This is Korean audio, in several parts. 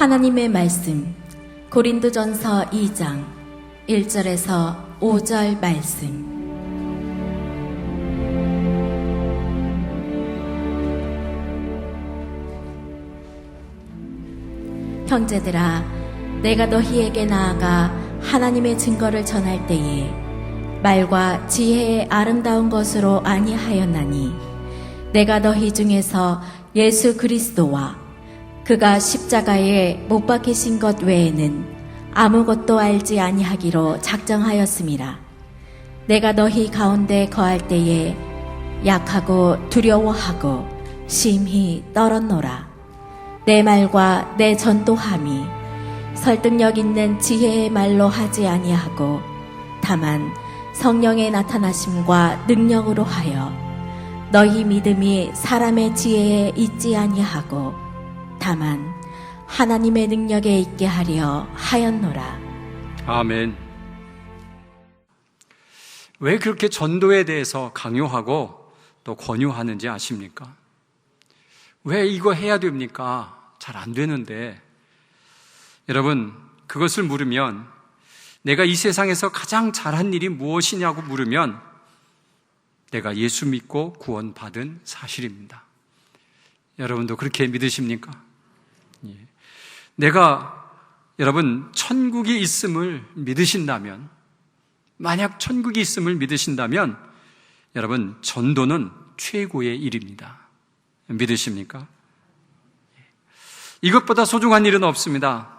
하나님의 말씀 고린도전서 2장 1절에서 5절 말씀. 형제들아, 내가 너희에게 나아가 하나님의 증거를 전할 때에 말과 지혜의 아름다운 것으로 아니하였나니 내가 너희 중에서 예수 그리스도와 그가 십자가에 못 박히신 것 외에는 아무것도 알지 아니하기로 작정하였음이라. 내가 너희 가운데 거할 때에 약하고 두려워하고 심히 떨었노라. 내 말과 내 전도함이 설득력 있는 지혜의 말로 하지 아니하고 다만 성령의 나타나심과 능력으로 하여 너희 믿음이 사람의 지혜에 있지 아니하고 다만 하나님의 능력에 있게 하려 하였노라. 아멘. 왜 그렇게 전도에 대해서 강요하고 또 권유하는지 아십니까? 왜 이거 해야 됩니까? 잘 안 되는데. 여러분, 그것을 물으면 내가 이 세상에서 가장 잘한 일이 무엇이냐고 물으면 내가 예수 믿고 구원받은 사실입니다. 여러분도 그렇게 믿으십니까? 예. 내가 여러분 천국이 있음을 믿으신다면, 만약 천국이 있음을 믿으신다면 여러분 전도는 최고의 일입니다. 믿으십니까? 이것보다 소중한 일은 없습니다.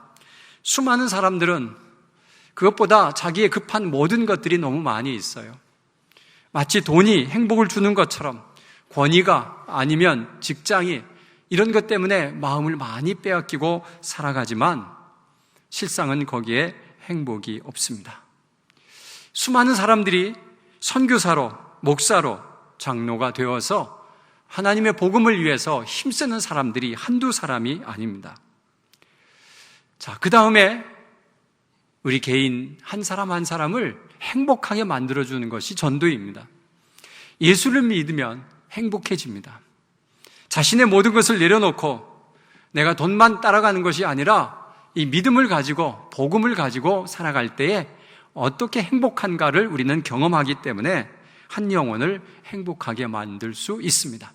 수많은 사람들은 그것보다 자기의 급한 모든 것들이 너무 많이 있어요. 마치 돈이 행복을 주는 것처럼 권위가 아니면 직장이 이런 것 때문에 마음을 많이 빼앗기고 살아가지만 실상은 거기에 행복이 없습니다. 수많은 사람들이 선교사로, 목사로, 장로가 되어서 하나님의 복음을 위해서 힘쓰는 사람들이 한두 사람이 아닙니다. 자, 그 다음에 우리 개인 한 사람 한 사람을 행복하게 만들어주는 것이 전도입니다. 예수를 믿으면 행복해집니다. 자신의 모든 것을 내려놓고 내가 돈만 따라가는 것이 아니라 이 믿음을 가지고 복음을 가지고 살아갈 때에 어떻게 행복한가를 우리는 경험하기 때문에 한 영혼을 행복하게 만들 수 있습니다.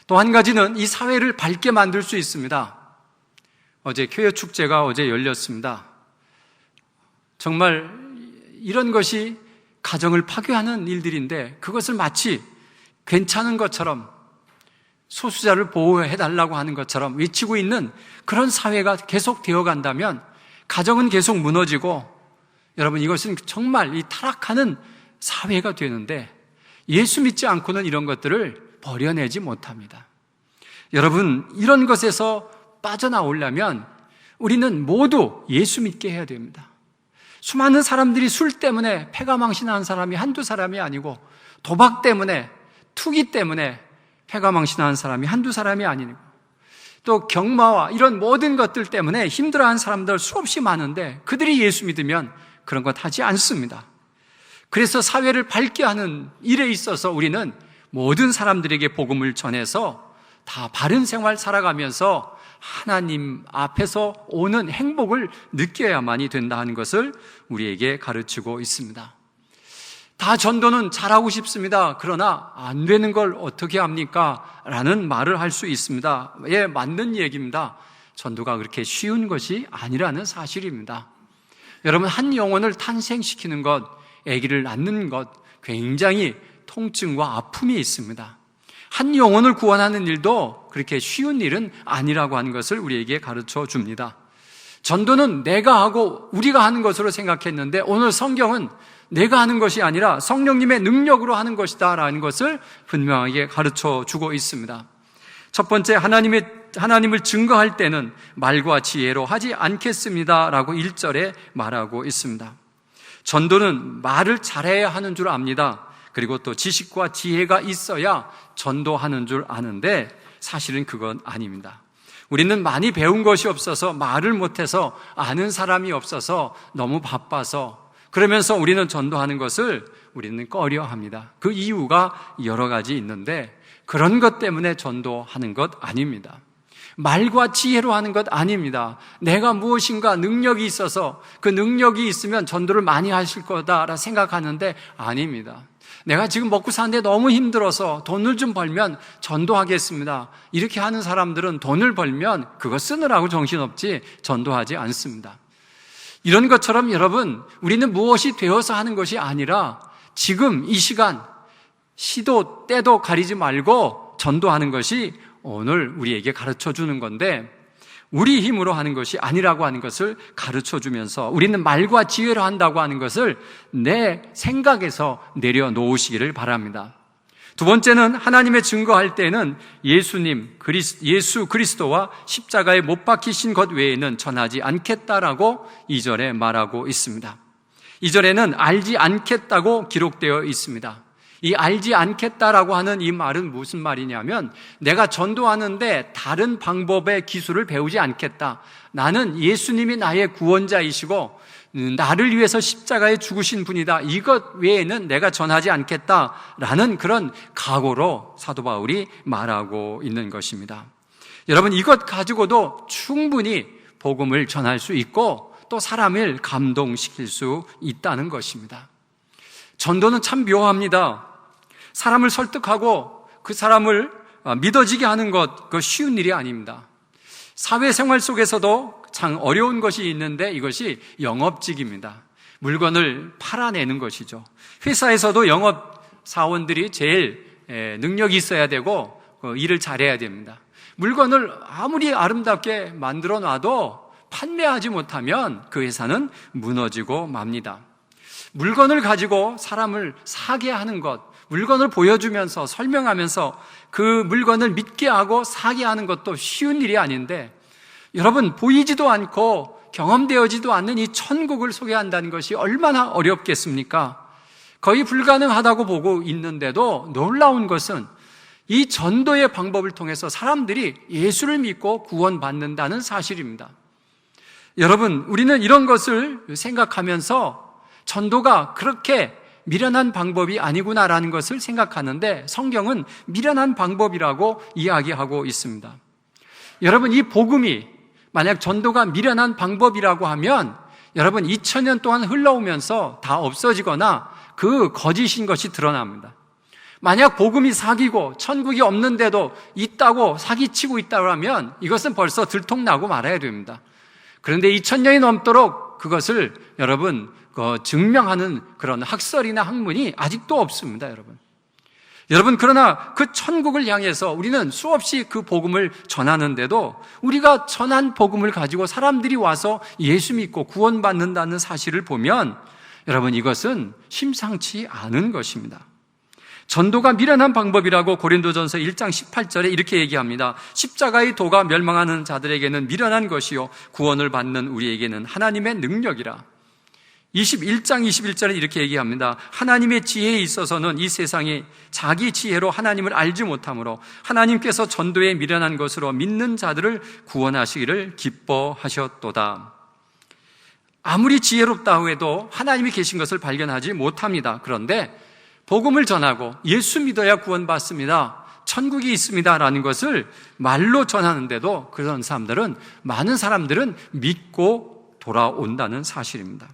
또 한 가지는 이 사회를 밝게 만들 수 있습니다. 어제 교회 축제가 어제 열렸습니다. 정말 이런 것이 가정을 파괴하는 일들인데 그것을 마치 괜찮은 것처럼 소수자를 보호해달라고 하는 것처럼 외치고 있는 그런 사회가 계속 되어간다면 가정은 계속 무너지고 여러분 이것은 정말 이 타락하는 사회가 되는데 예수 믿지 않고는 이런 것들을 버려내지 못합니다. 여러분 이런 것에서 빠져나오려면 우리는 모두 예수 믿게 해야 됩니다. 수많은 사람들이 술 때문에 패가망신하는 사람이 한두 사람이 아니고 도박 때문에 투기 때문에 패가망신하는 사람이 한두 사람이 아니고 또 경마와 이런 모든 것들 때문에 힘들어하는 사람들 수없이 많은데 그들이 예수 믿으면 그런 것 하지 않습니다. 그래서 사회를 밝게 하는 일에 있어서 우리는 모든 사람들에게 복음을 전해서 다 바른 생활 살아가면서 하나님 앞에서 오는 행복을 느껴야만이 된다 하는 것을 우리에게 가르치고 있습니다. 다 전도는 잘하고 싶습니다. 그러나 안 되는 걸 어떻게 합니까? 라는 말을 할 수 있습니다. 예, 맞는 얘기입니다. 전도가 그렇게 쉬운 것이 아니라는 사실입니다. 여러분 한 영혼을 탄생시키는 것, 아기를 낳는 것 굉장히 통증과 아픔이 있습니다. 한 영혼을 구원하는 일도 그렇게 쉬운 일은 아니라고 하는 것을 우리에게 가르쳐 줍니다. 전도는 내가 하고 우리가 하는 것으로 생각했는데 오늘 성경은 내가 하는 것이 아니라 성령님의 능력으로 하는 것이다 라는 것을 분명하게 가르쳐 주고 있습니다. 첫 번째, 하나님을 증거할 때는 말과 지혜로 하지 않겠습니다 라고 1절에 말하고 있습니다. 전도는 말을 잘해야 하는 줄 압니다. 그리고 또 지식과 지혜가 있어야 전도하는 줄 아는데 사실은 그건 아닙니다. 우리는 많이 배운 것이 없어서 말을 못해서 아는 사람이 없어서 너무 바빠서 그러면서 우리는 전도하는 것을 우리는 꺼려합니다. 그 이유가 여러 가지 있는데 그런 것 때문에 전도하는 것 아닙니다. 말과 지혜로 하는 것 아닙니다. 내가 무엇인가 능력이 있어서 그 능력이 있으면 전도를 많이 하실 거다라 생각하는데 아닙니다. 내가 지금 먹고 사는데 너무 힘들어서 돈을 좀 벌면 전도하겠습니다. 이렇게 하는 사람들은 돈을 벌면 그거 쓰느라고 정신없지 전도하지 않습니다. 이런 것처럼 여러분, 우리는 무엇이 되어서 하는 것이 아니라 지금 이 시간 시도 때도 가리지 말고 전도하는 것이 오늘 우리에게 가르쳐 주는 건데, 우리 힘으로 하는 것이 아니라고 하는 것을 가르쳐 주면서 우리는 말과 지혜로 한다고 하는 것을 내 생각에서 내려놓으시기를 바랍니다. 두 번째는 하나님의 증거할 때는 예수 그리스도와 십자가에 못 박히신 것 외에는 전하지 않겠다라고 2절에 말하고 있습니다. 2절에는 알지 않겠다고 기록되어 있습니다. 이 알지 않겠다라고 하는 이 말은 무슨 말이냐면, 내가 전도하는데 다른 방법의 기술을 배우지 않겠다. 나는 예수님이 나의 구원자이시고 나를 위해서 십자가에 죽으신 분이다. 이것 외에는 내가 전하지 않겠다라는 그런 각오로 사도 바울이 말하고 있는 것입니다. 여러분, 이것 가지고도 충분히 복음을 전할 수 있고 또 사람을 감동시킬 수 있다는 것입니다. 전도는 참 묘합니다. 사람을 설득하고 그 사람을 믿어지게 하는 것, 그거 쉬운 일이 아닙니다. 사회생활 속에서도 참 어려운 것이 있는데 이것이 영업직입니다. 물건을 팔아내는 것이죠. 회사에서도 영업사원들이 제일 능력이 있어야 되고 일을 잘해야 됩니다. 물건을 아무리 아름답게 만들어 놔도 판매하지 못하면 그 회사는 무너지고 맙니다. 물건을 가지고 사람을 사게 하는 것, 물건을 보여주면서 설명하면서 그 물건을 믿게 하고 사게 하는 것도 쉬운 일이 아닌데, 여러분, 보이지도 않고 경험되어지도 않는 이 천국을 소개한다는 것이 얼마나 어렵겠습니까? 거의 불가능하다고 보고 있는데도 놀라운 것은 이 전도의 방법을 통해서 사람들이 예수를 믿고 구원받는다는 사실입니다. 여러분, 우리는 이런 것을 생각하면서 전도가 그렇게 미련한 방법이 아니구나라는 것을 생각하는데, 성경은 미련한 방법이라고 이야기하고 있습니다. 여러분, 이 복음이 만약 전도가 미련한 방법이라고 하면 여러분 2000년 동안 흘러오면서 다 없어지거나 그 거짓인 것이 드러납니다. 만약 복음이 사기고 천국이 없는데도 있다고 사기치고 있다고 하면 이것은 벌써 들통나고 말아야 됩니다. 그런데 2000년이 넘도록 그것을 여러분 증명하는 그런 학설이나 학문이 아직도 없습니다, 여러분. 그러나 그 천국을 향해서 우리는 수없이 그 복음을 전하는데도 우리가 전한 복음을 가지고 사람들이 와서 예수 믿고 구원받는다는 사실을 보면 여러분, 이것은 심상치 않은 것입니다. 전도가 미련한 방법이라고 고린도전서 1장 18절에 이렇게 얘기합니다. 십자가의 도가 멸망하는 자들에게는 미련한 것이요 구원을 받는 우리에게는 하나님의 능력이라. 21장 21절에 이렇게 얘기합니다. 하나님의 지혜에 있어서는 이 세상이 자기 지혜로 하나님을 알지 못하므로 하나님께서 전도에 미련한 것으로 믿는 자들을 구원하시기를 기뻐하셨도다. 아무리 지혜롭다 해도 하나님이 계신 것을 발견하지 못합니다. 그런데 복음을 전하고 예수 믿어야 구원받습니다, 천국이 있습니다 라는 것을 말로 전하는데도 그런 사람들은, 많은 사람들은 믿고 돌아온다는 사실입니다.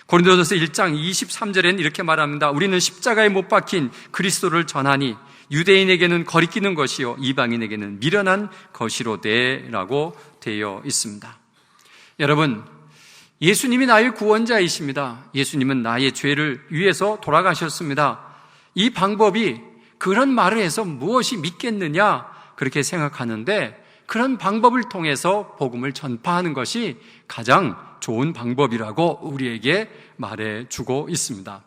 고린도전서 1장 23절에는 이렇게 말합니다. 우리는 십자가에 못 박힌 그리스도를 전하니 유대인에게는 거리끼는 것이요 이방인에게는 미련한 것이로되라고 되어 있습니다. 여러분, 예수님이 나의 구원자이십니다. 예수님은 나의 죄를 위해서 돌아가셨습니다. 이 방법이, 그런 말을 해서 무엇이 믿겠느냐 그렇게 생각하는데, 그런 방법을 통해서 복음을 전파하는 것이 가장 좋은 방법이라고 우리에게 말해주고 있습니다.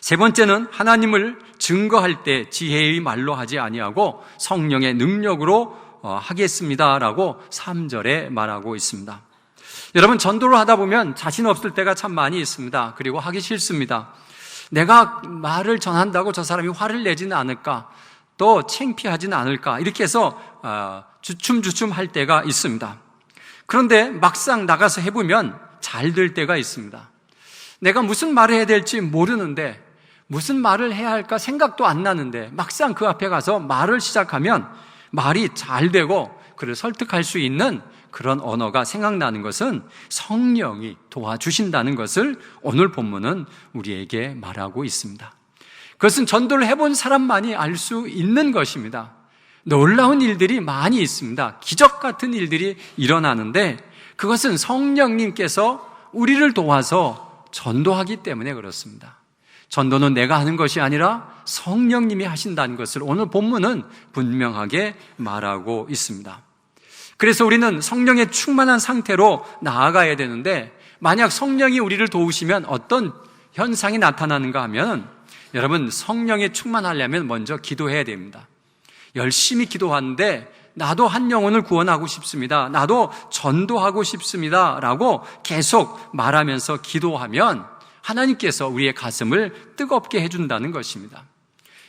세 번째는 하나님을 증거할 때 지혜의 말로 하지 아니하고 성령의 능력으로 하겠습니다라고 3절에 말하고 있습니다. 여러분, 전도를 하다 보면 자신 없을 때가 참 많이 있습니다. 그리고 하기 싫습니다. 내가 말을 전한다고 저 사람이 화를 내지는 않을까, 또 창피하지는 않을까, 이렇게 해서 주춤주춤 할 때가 있습니다. 그런데 막상 나가서 해보면 잘 될 때가 있습니다. 내가 무슨 말을 해야 될지 모르는데, 무슨 말을 해야 할까 생각도 안 나는데 막상 그 앞에 가서 말을 시작하면 말이 잘 되고 그를 설득할 수 있는 그런 언어가 생각나는 것은 성령이 도와주신다는 것을 오늘 본문은 우리에게 말하고 있습니다. 그것은 전도를 해본 사람만이 알 수 있는 것입니다. 놀라운 일들이 많이 있습니다. 기적 같은 일들이 일어나는데 그것은 성령님께서 우리를 도와서 전도하기 때문에 그렇습니다. 전도는 내가 하는 것이 아니라 성령님이 하신다는 것을 오늘 본문은 분명하게 말하고 있습니다. 그래서 우리는 성령에 충만한 상태로 나아가야 되는데 만약 성령이 우리를 도우시면 어떤 현상이 나타나는가 하면 여러분 성령에 충만하려면 먼저 기도해야 됩니다. 열심히 기도하는데 나도 한 영혼을 구원하고 싶습니다. 나도 전도하고 싶습니다. 라고 계속 말하면서 기도하면 하나님께서 우리의 가슴을 뜨겁게 해준다는 것입니다.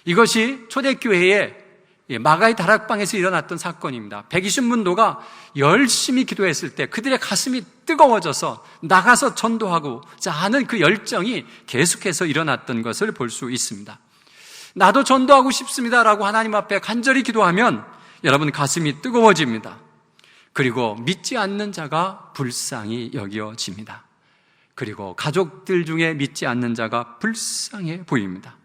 이것이 초대교회의 마가의 다락방에서 일어났던 사건입니다. 120문도가 열심히 기도했을 때 그들의 가슴이 뜨거워져서 나가서 전도하고자 하는 그 열정이 계속해서 일어났던 것을 볼 수 있습니다. 나도 전도하고 싶습니다라고 하나님 앞에 간절히 기도하면 여러분 가슴이 뜨거워집니다. 그리고 믿지 않는 자가 불쌍히 여겨집니다. 그리고 가족들 중에 믿지 않는 자가 불쌍해 보입니다.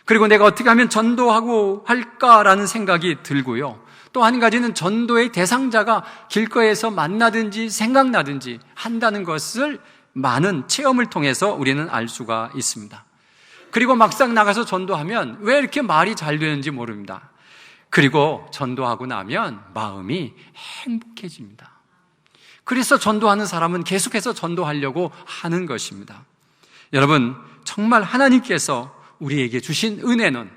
그리고 내가 어떻게 하면 전도하고 할까라는 생각이 들고요. 또 한 가지는 전도의 대상자가 길거리에서 만나든지 생각나든지 한다는 것을 많은 체험을 통해서 우리는 알 수가 있습니다. 그리고 막상 나가서 전도하면 왜 이렇게 말이 잘 되는지 모릅니다. 그리고 전도하고 나면 마음이 행복해집니다. 그래서 전도하는 사람은 계속해서 전도하려고 하는 것입니다. 여러분, 정말 하나님께서 우리에게 주신 은혜는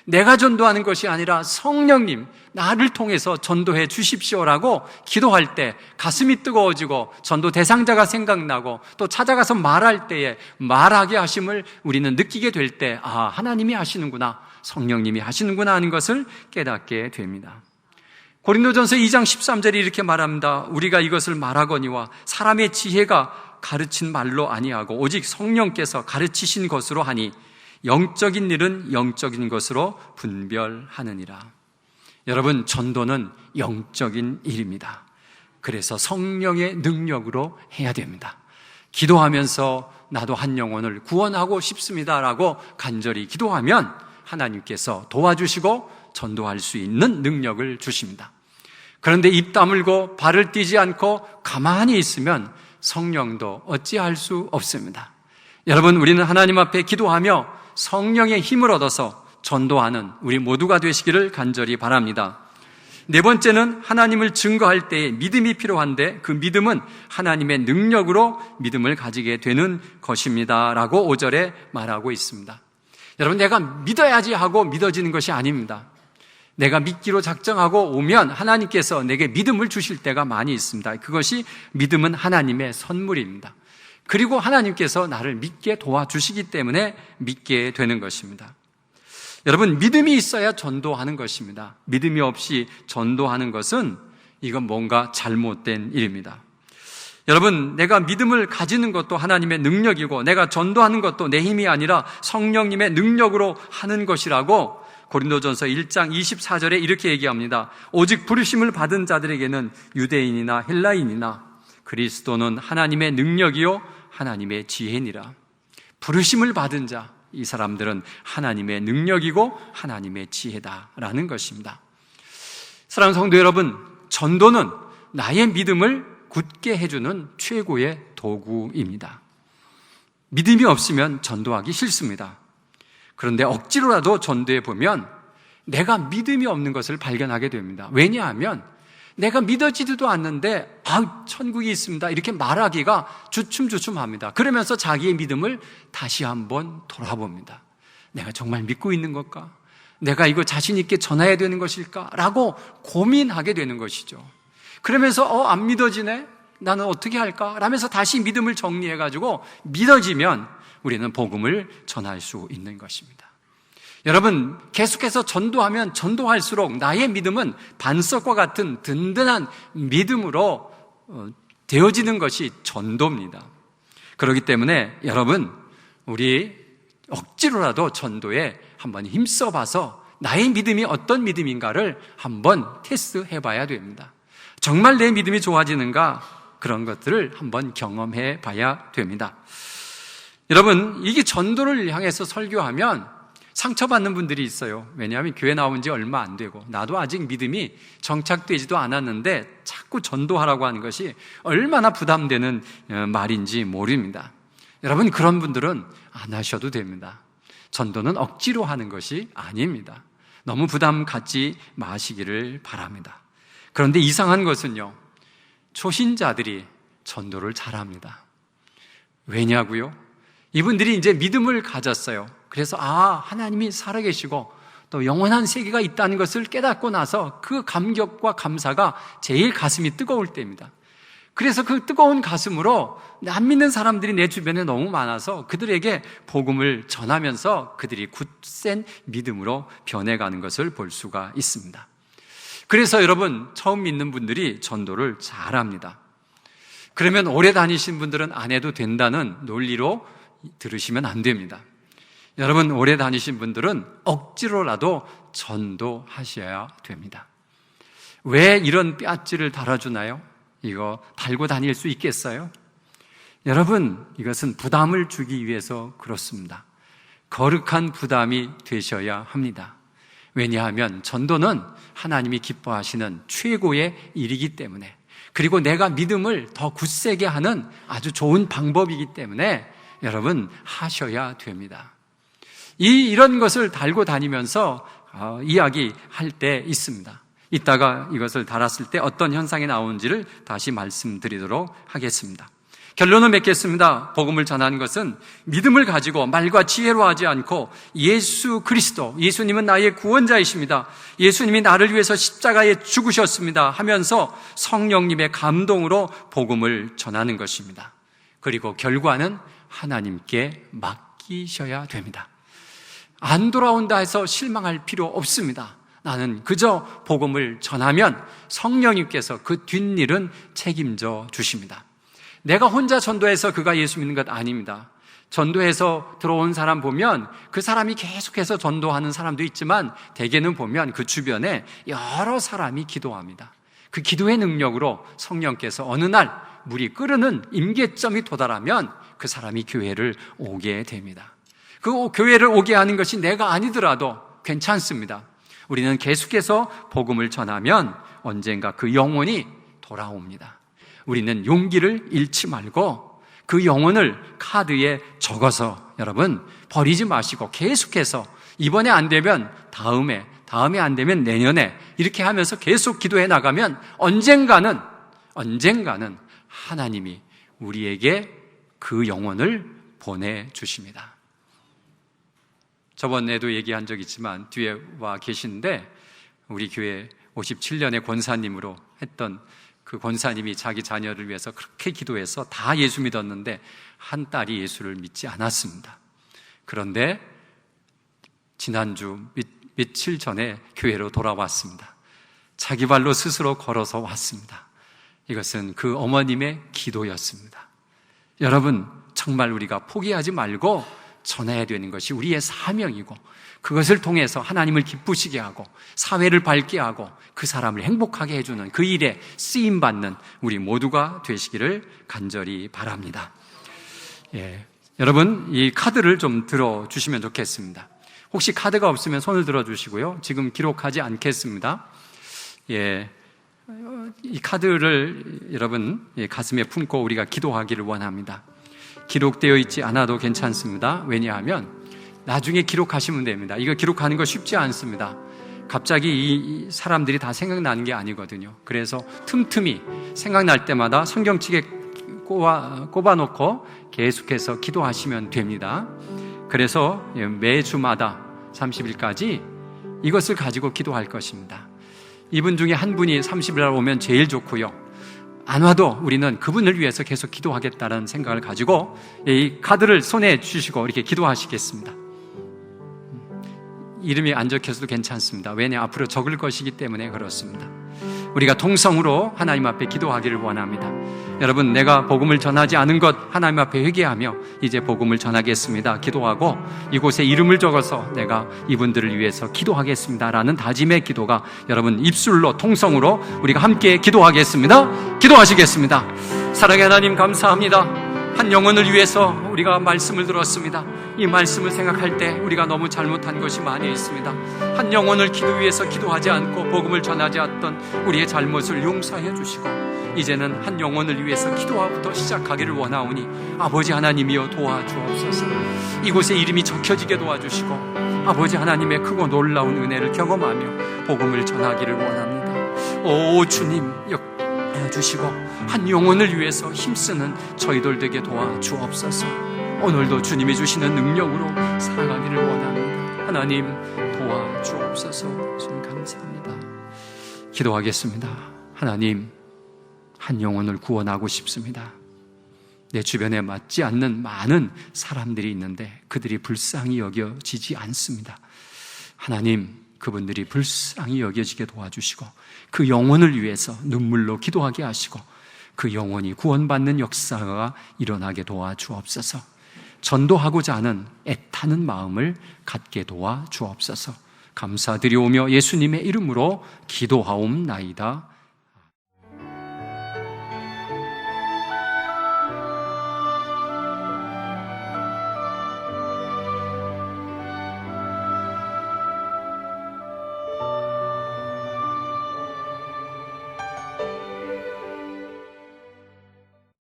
내가 전도하는 것이 아니라 성령님 나를 통해서 전도해 주십시오라고 기도할 때 가슴이 뜨거워지고 전도 대상자가 생각나고 또 찾아가서 말할 때에 말하게 하심을 우리는 느끼게 될 때 하나님이 하시는구나, 성령님이 하시는구나 하는 것을 깨닫게 됩니다. 고린도전서 2장 13절에 이렇게 말합니다. 우리가 이것을 말하거니와 사람의 지혜가 가르친 말로 아니하고 오직 성령께서 가르치신 것으로 하니 영적인 일은 영적인 것으로 분별하느니라. 여러분, 전도는 영적인 일입니다. 그래서 성령의 능력으로 해야 됩니다. 기도하면서 나도 한 영혼을 구원하고 싶습니다라고 간절히 기도하면 하나님께서 도와주시고 전도할 수 있는 능력을 주십니다. 그런데 입 다물고 발을 떼지 않고 가만히 있으면 성령도 어찌할 수 없습니다. 여러분, 우리는 하나님 앞에 기도하며 성령의 힘을 얻어서 전도하는 우리 모두가 되시기를 간절히 바랍니다. 네 번째는 하나님을 증거할 때에 믿음이 필요한데 그 믿음은 하나님의 능력으로 믿음을 가지게 되는 것입니다 라고 5절에 말하고 있습니다. 여러분, 내가 믿어야지 하고 믿어지는 것이 아닙니다. 내가 믿기로 작정하고 오면 하나님께서 내게 믿음을 주실 때가 많이 있습니다. 그것이 믿음은 하나님의 선물입니다. 그리고 하나님께서 나를 믿게 도와주시기 때문에 믿게 되는 것입니다. 여러분, 믿음이 있어야 전도하는 것입니다. 믿음이 없이 전도하는 것은 이건 뭔가 잘못된 일입니다. 여러분, 내가 믿음을 가지는 것도 하나님의 능력이고 내가 전도하는 것도 내 힘이 아니라 성령님의 능력으로 하는 것이라고 고린도전서 1장 24절에 이렇게 얘기합니다. 오직 부르심을 받은 자들에게는 유대인이나 헬라인이나 그리스도는 하나님의 능력이요 하나님의 지혜니라. 부르심을 받은 자, 이 사람들은 하나님의 능력이고 하나님의 지혜다라는 것입니다. 사랑하는 성도 여러분, 전도는 나의 믿음을 굳게 해주는 최고의 도구입니다. 믿음이 없으면 전도하기 싫습니다. 그런데 억지로라도 전도해 보면 내가 믿음이 없는 것을 발견하게 됩니다. 왜냐하면 내가 믿어지지도 않는데 천국이 있습니다 이렇게 말하기가 주춤주춤합니다. 그러면서 자기의 믿음을 다시 한번 돌아봅니다. 내가 정말 믿고 있는 걸까? 내가 이거 자신 있게 전해야 되는 것일까? 라고 고민하게 되는 것이죠. 그러면서 안 믿어지네? 나는 어떻게 할까? 라면서 다시 믿음을 정리해가지고 믿어지면 우리는 복음을 전할 수 있는 것입니다. 여러분, 계속해서 전도하면 전도할수록 나의 믿음은 반석과 같은 든든한 믿음으로 되어지는 것이 전도입니다. 그렇기 때문에 여러분, 우리 억지로라도 전도에 한번 힘써봐서 나의 믿음이 어떤 믿음인가를 한번 테스트해봐야 됩니다. 정말 내 믿음이 좋아지는가? 그런 것들을 한번 경험해 봐야 됩니다. 여러분, 이게 전도를 향해서 설교하면 상처받는 분들이 있어요. 왜냐하면 교회 나온 지 얼마 안 되고 나도 아직 믿음이 정착되지도 않았는데 자꾸 전도하라고 하는 것이 얼마나 부담되는 말인지 모릅니다. 여러분, 그런 분들은 안 하셔도 됩니다. 전도는 억지로 하는 것이 아닙니다. 너무 부담 갖지 마시기를 바랍니다. 그런데 이상한 것은요, 초신자들이 전도를 잘합니다. 왜냐고요? 이분들이 이제 믿음을 가졌어요. 그래서 하나님이 살아계시고 또 영원한 세계가 있다는 것을 깨닫고 나서 그 감격과 감사가 제일 가슴이 뜨거울 때입니다. 그래서 그 뜨거운 가슴으로 안 믿는 사람들이 내 주변에 너무 많아서 그들에게 복음을 전하면서 그들이 굳센 믿음으로 변해가는 것을 볼 수가 있습니다. 그래서 여러분, 처음 믿는 분들이 전도를 잘합니다. 그러면 오래 다니신 분들은 안 해도 된다는 논리로 들으시면 안 됩니다. 여러분, 오래 다니신 분들은 억지로라도 전도하셔야 됩니다. 왜 이런 뼘지를 달아주나요? 이거 달고 다닐 수 있겠어요? 여러분, 이것은 부담을 주기 위해서 그렇습니다. 거룩한 부담이 되셔야 합니다. 왜냐하면 전도는 하나님이 기뻐하시는 최고의 일이기 때문에, 그리고 내가 믿음을 더 굳세게 하는 아주 좋은 방법이기 때문에 여러분, 하셔야 됩니다. 이런 것을 달고 다니면서 이야기할 때 있습니다. 이따가 이것을 달았을 때 어떤 현상이 나오는지를 다시 말씀드리도록 하겠습니다. 결론을 맺겠습니다. 복음을 전하는 것은 믿음을 가지고 말과 지혜로 하지 않고 예수 그리스도, 예수님은 나의 구원자이십니다, 예수님이 나를 위해서 십자가에 죽으셨습니다 하면서 성령님의 감동으로 복음을 전하는 것입니다. 그리고 결과는 하나님께 맡기셔야 됩니다. 안 돌아온다 해서 실망할 필요 없습니다. 나는 그저 복음을 전하면 성령님께서 그 뒷일은 책임져 주십니다. 내가 혼자 전도해서 그가 예수 믿는 것 아닙니다. 전도해서 들어온 사람 보면 그 사람이 계속해서 전도하는 사람도 있지만 대개는 보면 그 주변에 여러 사람이 기도합니다. 그 기도의 능력으로 성령께서 어느 날 물이 끓는 임계점이 도달하면 그 사람이 교회를 오게 됩니다. 그 교회를 오게 하는 것이 내가 아니더라도 괜찮습니다. 우리는 계속해서 복음을 전하면 언젠가 그 영혼이 돌아옵니다. 우리는 용기를 잃지 말고 그 영혼을 카드에 적어서 여러분 버리지 마시고 계속해서 이번에 안 되면 다음에 안 되면 내년에 이렇게 하면서 계속 기도해 나가면 언젠가는 하나님이 우리에게 그 영혼을 보내주십니다. 저번에도 얘기한 적 있지만 뒤에 와 계시는데 우리 교회 57년의 권사님으로 했던 그 권사님이 자기 자녀를 위해서 그렇게 기도해서 다 예수 믿었는데 한 딸이 예수를 믿지 않았습니다. 그런데 지난주 며칠 전에 교회로 돌아왔습니다. 자기 발로 스스로 걸어서 왔습니다. 이것은 그 어머님의 기도였습니다. 여러분, 정말 우리가 포기하지 말고 전해야 되는 것이 우리의 사명이고 그것을 통해서 하나님을 기쁘시게 하고 사회를 밝게 하고 그 사람을 행복하게 해주는 그 일에 쓰임받는 우리 모두가 되시기를 간절히 바랍니다. 여러분, 이 카드를 좀 들어주시면 좋겠습니다. 혹시 카드가 없으면 손을 들어주시고요. 지금 기록하지 않겠습니다. 이 카드를 여러분 가슴에 품고 우리가 기도하기를 원합니다. 기록되어 있지 않아도 괜찮습니다. 왜냐하면 나중에 기록하시면 됩니다. 이거 기록하는 거 쉽지 않습니다. 갑자기 이 사람들이 다 생각나는 게 아니거든요. 그래서 틈틈이 생각날 때마다 성경책에 꼽아놓고 계속해서 기도하시면 됩니다. 그래서 매주마다 30일까지 이것을 가지고 기도할 것입니다. 이분 중에 한 분이 30일 날 오면 제일 좋고요. 안 와도 우리는 그분을 위해서 계속 기도하겠다는 생각을 가지고 이 카드를 손에 주시고 이렇게 기도하시겠습니다. 이름이 안 적혀서도 괜찮습니다. 왜냐, 앞으로 적을 것이기 때문에 그렇습니다. 우리가 통성으로 하나님 앞에 기도하기를 원합니다. 여러분, 내가 복음을 전하지 않은 것 하나님 앞에 회개하며 이제 복음을 전하겠습니다. 기도하고 이곳에 이름을 적어서 내가 이분들을 위해서 기도하겠습니다라는 다짐의 기도가 여러분 입술로 통성으로 우리가 함께 기도하겠습니다. 기도하시겠습니다. 사랑의 하나님, 감사합니다. 한 영혼을 위해서 우리가 말씀을 들었습니다. 이 말씀을 생각할 때 우리가 너무 잘못한 것이 많이 있습니다. 한 영혼을 위해서 기도하지 않고 복음을 전하지 않았던 우리의 잘못을 용서해 주시고 이제는 한 영혼을 위해서 기도하부터 시작하기를 원하오니 아버지 하나님이여 도와주옵소서. 이곳에 이름이 적혀지게 도와주시고 아버지 하나님의 크고 놀라운 은혜를 경험하며 복음을 전하기를 원합니다. 오 주님, 역하여 주시고 한 영혼을 위해서 힘쓰는 저희들 되게 도와주옵소서. 오늘도 주님이 주시는 능력으로 살아가기를 원합니다. 하나님 도와주옵소서. 주님 감사합니다. 기도하겠습니다. 하나님, 한 영혼을 구원하고 싶습니다. 내 주변에 맞지 않는 많은 사람들이 있는데 그들이 불쌍히 여겨지지 않습니다. 하나님, 그분들이 불쌍히 여겨지게 도와주시고 그 영혼을 위해서 눈물로 기도하게 하시고 그 영혼이 구원받는 역사가 일어나게 도와주옵소서. 전도하고자 하는 애타는 마음을 갖게 도와주옵소서. 감사드리오며 예수님의 이름으로 기도하옵나이다.